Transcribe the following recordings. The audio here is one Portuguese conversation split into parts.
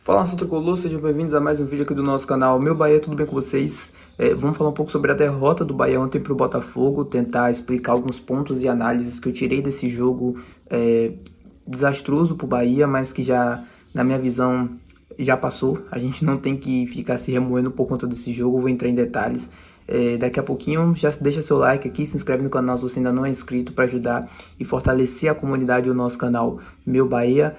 Fala, nação tricolor, sejam bem-vindos a mais um vídeo aqui do nosso canal Meu Bahia, tudo bem com vocês? Vamos falar um pouco sobre a derrota do Bahia ontem para o Botafogo, tentar explicar alguns pontos e análises que eu tirei desse jogo desastroso para o Bahia, mas que já, na minha visão, já passou. A gente não tem que ficar se remoendo por conta desse jogo, vou entrar em detalhes. Daqui a pouquinho, já deixa seu like aqui, se inscreve no canal se você ainda não é inscrito para ajudar e fortalecer a comunidade do nosso canal Meu Bahia.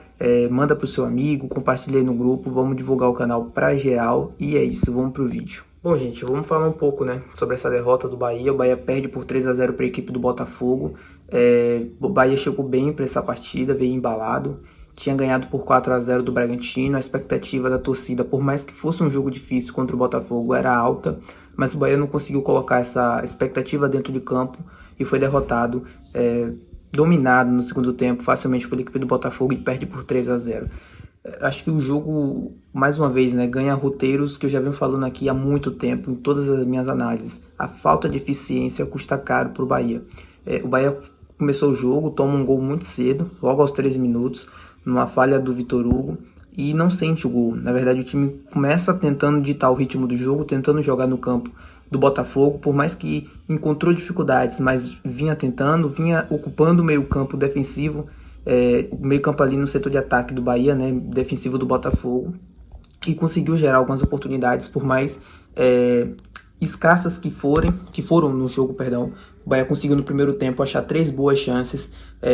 Manda pro seu amigo, compartilha aí no grupo, vamos divulgar o canal pra geral e é isso, vamos pro vídeo. Bom, gente, vamos falar um pouco, sobre essa derrota do Bahia. O Bahia perde por 3-0 para a equipe do Botafogo. O Bahia chegou bem para essa partida, veio embalado. Tinha ganhado por 4-0 do Bragantino. A expectativa da torcida, por mais que fosse um jogo difícil contra o Botafogo, era alta. Mas o Bahia não conseguiu colocar essa expectativa dentro de campo e foi derrotado, dominado no segundo tempo, facilmente pela equipe do Botafogo e perde por 3-0. Acho que o jogo, mais uma vez, ganha roteiros que eu já venho falando aqui há muito tempo, em todas as minhas análises. A falta de eficiência custa caro para o Bahia. O Bahia começou o jogo, toma um gol muito cedo, logo aos 13 minutos, numa falha do Vitor Hugo, e não sente o gol. Na verdade, o time começa tentando ditar o ritmo do jogo, tentando jogar no campo do Botafogo, por mais que encontrou dificuldades, mas vinha tentando, vinha ocupando o meio-campo defensivo, o meio-campo ali no setor de ataque do Bahia, defensivo do Botafogo, e conseguiu gerar algumas oportunidades, por mais escassas que foram no jogo, perdão. O Bahia conseguiu no primeiro tempo achar 3 boas chances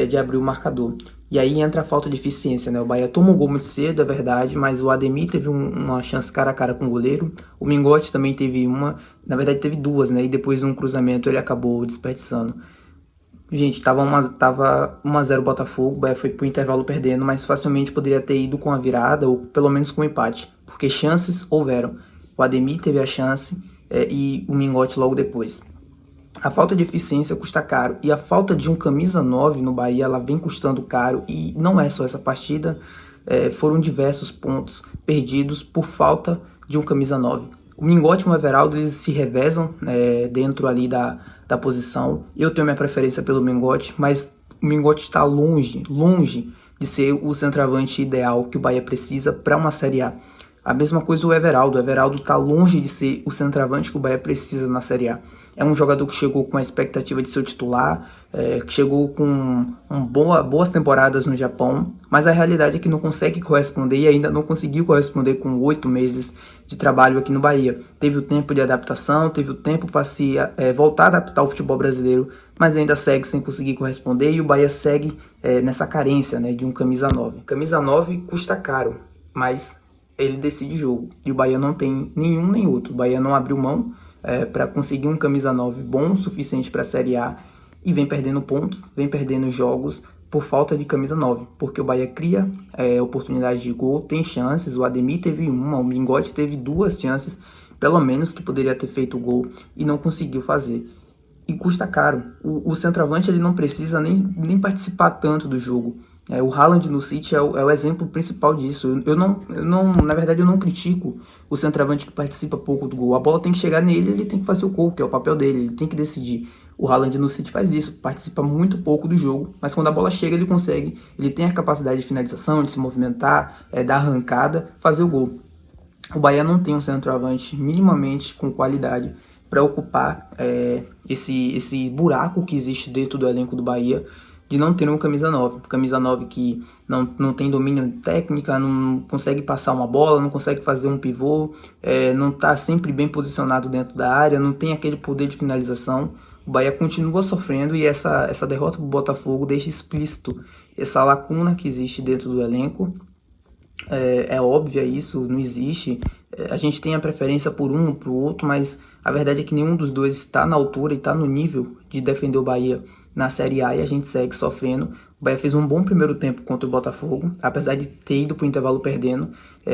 de abrir o marcador. E aí entra a falta de eficiência, O Bahia toma um gol muito cedo, é verdade, mas o Ademir teve uma chance cara a cara com o goleiro. O Mingote também teve uma, na verdade teve duas, E depois de um cruzamento ele acabou desperdiçando. Gente, tava 1-0 Botafogo, o Bahia foi pro intervalo perdendo, mas facilmente poderia ter ido com a virada ou pelo menos com o empate, porque chances houveram. O Ademir teve a chance e o Mingote logo depois. A falta de eficiência custa caro, e a falta de um camisa 9 no Bahia, ela vem custando caro, e não é só essa partida, foram diversos pontos perdidos por falta de um camisa 9. O Mingote e o Everaldo, eles se revezam dentro ali da posição. Eu tenho minha preferência pelo Mingote, mas o Mingote está longe de ser o centroavante ideal que o Bahia precisa para uma Série A. A mesma coisa o Everaldo está longe de ser o centroavante que o Bahia precisa na Série A. É um jogador que chegou com a expectativa de ser o titular, que chegou com boas temporadas no Japão, mas a realidade é que não consegue corresponder e ainda não conseguiu corresponder com 8 meses de trabalho aqui no Bahia. Teve o tempo de adaptação, teve o tempo para se voltar a adaptar ao futebol brasileiro, mas ainda segue sem conseguir corresponder, e o Bahia segue nessa carência de um camisa 9. Camisa 9 custa caro, mas ele decide jogo, e o Bahia não tem nenhum nem outro. O Bahia não abriu mão para conseguir um camisa 9 bom o suficiente para a Série A, e vem perdendo pontos, vem perdendo jogos por falta de camisa 9, porque o Bahia cria oportunidades de gol, tem chances. O Ademir teve uma, o Mingote teve 2 chances, pelo menos, que poderia ter feito o gol e não conseguiu fazer. E custa caro. O centroavante, ele não precisa nem participar tanto do jogo. O Haaland no City é o exemplo principal disso. Na verdade, eu não critico o centroavante que participa pouco do gol. A bola tem que chegar nele, ele tem que fazer o gol, que é o papel dele, ele tem que decidir. O Haaland no City faz isso, participa muito pouco do jogo, mas quando a bola chega ele consegue, ele tem a capacidade de finalização, de se movimentar, dar arrancada, fazer o gol. O Bahia não tem um centroavante minimamente com qualidade para ocupar esse buraco que existe dentro do elenco do Bahia, de não ter um camisa 9. Camisa 9 que não tem domínio de técnica, não consegue passar uma bola, não consegue fazer um pivô, não está sempre bem posicionado dentro da área, não tem aquele poder de finalização. O Bahia continua sofrendo, e essa derrota para o Botafogo deixa explícito essa lacuna que existe dentro do elenco. É óbvia isso, não existe. A gente tem a preferência por um ou por outro, mas a verdade é que nenhum dos dois está na altura e está no nível de defender o Bahia na Série A, e a gente segue sofrendo. O Bahia fez um bom primeiro tempo contra o Botafogo, apesar de ter ido para o intervalo perdendo.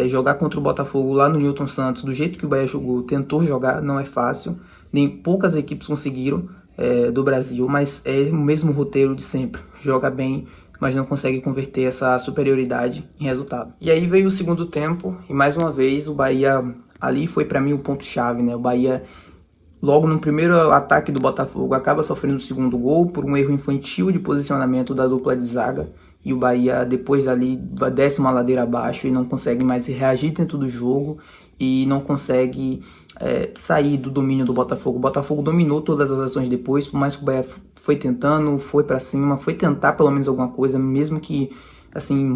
Jogar contra o Botafogo lá no Newton Santos, do jeito que o Bahia jogou, tentou jogar, não é fácil. Nem poucas equipes conseguiram do Brasil, mas é o mesmo roteiro de sempre. Joga bem, mas não consegue converter essa superioridade em resultado. E aí veio o segundo tempo, e mais uma vez o Bahia, ali foi para mim o ponto-chave, O Bahia, logo no primeiro ataque do Botafogo, acaba sofrendo o segundo gol por um erro infantil de posicionamento da dupla de zaga. e o Bahia depois ali desce uma ladeira abaixo e não consegue mais reagir dentro do jogo e não consegue sair do domínio do Botafogo. O Botafogo dominou todas as ações depois, por mais que o Bahia foi tentando, foi para cima, foi tentar pelo menos alguma coisa, mesmo que assim,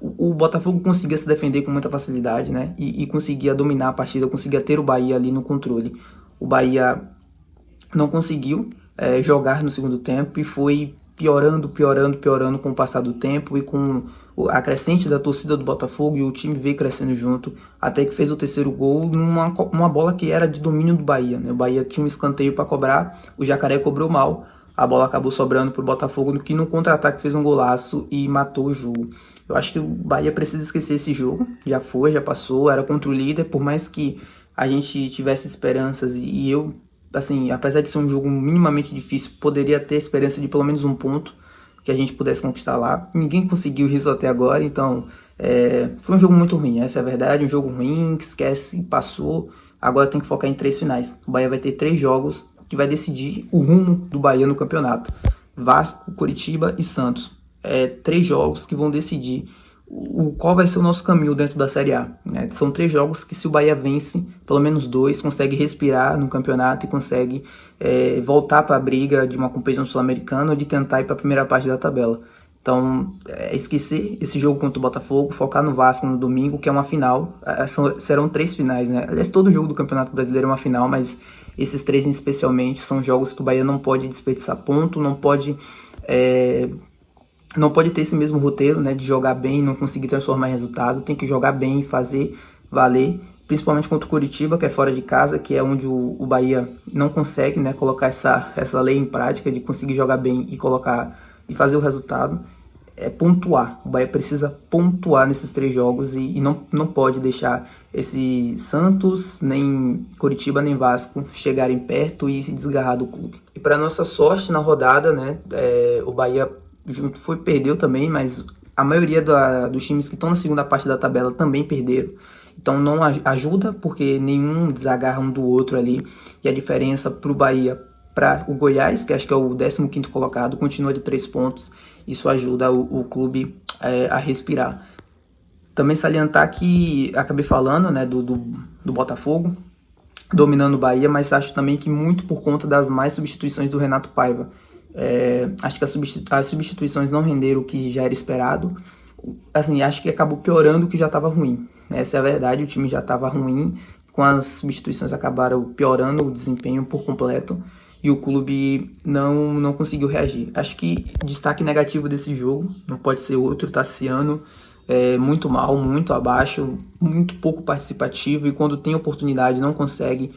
o Botafogo conseguia se defender com muita facilidade, né? E conseguia dominar a partida, conseguia ter o Bahia ali no controle. O Bahia não conseguiu jogar no segundo tempo e foi piorando com o passar do tempo e com a crescente da torcida do Botafogo, e o time veio crescendo junto, até que fez o terceiro gol numa bola que era de domínio do Bahia, né? O Bahia tinha um escanteio para cobrar, o Jacaré cobrou mal, a bola acabou sobrando para o Botafogo, que no contra-ataque fez um golaço e matou o jogo. Eu acho que o Bahia precisa esquecer esse jogo, já foi, já passou, era contra o líder, por mais que a gente tivesse esperanças, e eu, assim, apesar de ser um jogo minimamente difícil, poderia ter esperança de pelo menos um ponto que a gente pudesse conquistar lá. Ninguém conseguiu isso até agora, então foi um jogo muito ruim, essa é a verdade, um jogo ruim, que esquece, passou, agora tem que focar em 3 finais. O Bahia vai ter 3 jogos que vai decidir o rumo do Bahia no campeonato. Vasco, Coritiba e Santos. 3 jogos que vão decidir qual vai ser o nosso caminho dentro da Série A, né? São 3 jogos que, se o Bahia vence, pelo menos 2, consegue respirar no campeonato e consegue voltar para a briga de uma competição sul-americana ou de tentar ir para a primeira parte da tabela. Então, esquecer esse jogo contra o Botafogo, focar no Vasco no domingo, que é uma final. Serão 3 finais, né? Aliás, todo jogo do Campeonato Brasileiro é uma final, mas esses 3 especialmente são jogos que o Bahia não pode desperdiçar ponto, não pode ter esse mesmo roteiro, né, de jogar bem e não conseguir transformar em resultado. Tem que jogar bem e fazer valer, principalmente contra o Coritiba, que é fora de casa, que é onde o Bahia não consegue, né, colocar essa lei em prática de conseguir jogar bem e fazer o resultado. Pontuar. O Bahia precisa pontuar nesses 3 jogos e não pode deixar esse Santos, nem Coritiba, nem Vasco chegarem perto e se desgarrar do clube. E para nossa sorte na rodada, né, o Bahia perdeu também, mas a maioria dos times que estão na segunda parte da tabela também perderam. Então não ajuda, porque nenhum desagarra um do outro ali. E a diferença para o Bahia, para o Goiás, que acho que é o 15º colocado, continua de 3 pontos. Isso ajuda o clube a respirar. Também salientar que acabei falando, né, do Botafogo dominando o Bahia, mas acho também que muito por conta das mais substituições do Renato Paiva. Acho que as substituições não renderam o que já era esperado. Assim, acho que acabou piorando o que já estava ruim. Essa é a verdade, o time já estava ruim, com as substituições acabaram piorando o desempenho por completo e o clube não conseguiu reagir. Acho que destaque negativo desse jogo, não pode ser outro, Tassiano, muito mal, muito abaixo, muito pouco participativo, e quando tem oportunidade não consegue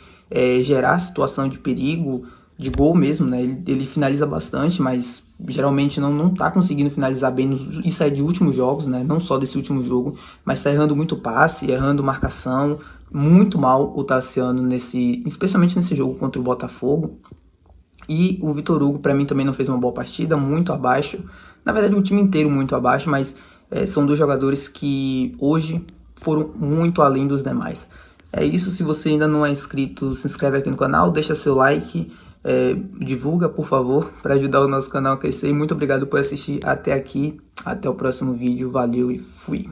gerar situação de perigo, de gol mesmo, né? Ele finaliza bastante, mas geralmente não tá conseguindo finalizar bem. Isso é de últimos jogos, né? Não só desse último jogo, mas tá errando muito passe, errando marcação, muito mal o Tassiano, especialmente nesse jogo contra o Botafogo. E o Vitor Hugo, para mim, também não fez uma boa partida, muito abaixo. Na verdade, o time inteiro muito abaixo, mas são 2 jogadores que hoje foram muito além dos demais. É isso, se você ainda não é inscrito, se inscreve aqui no canal, deixa seu like, divulga, por favor, para ajudar o nosso canal a crescer. E muito obrigado por assistir até aqui. Até o próximo vídeo, valeu e fui!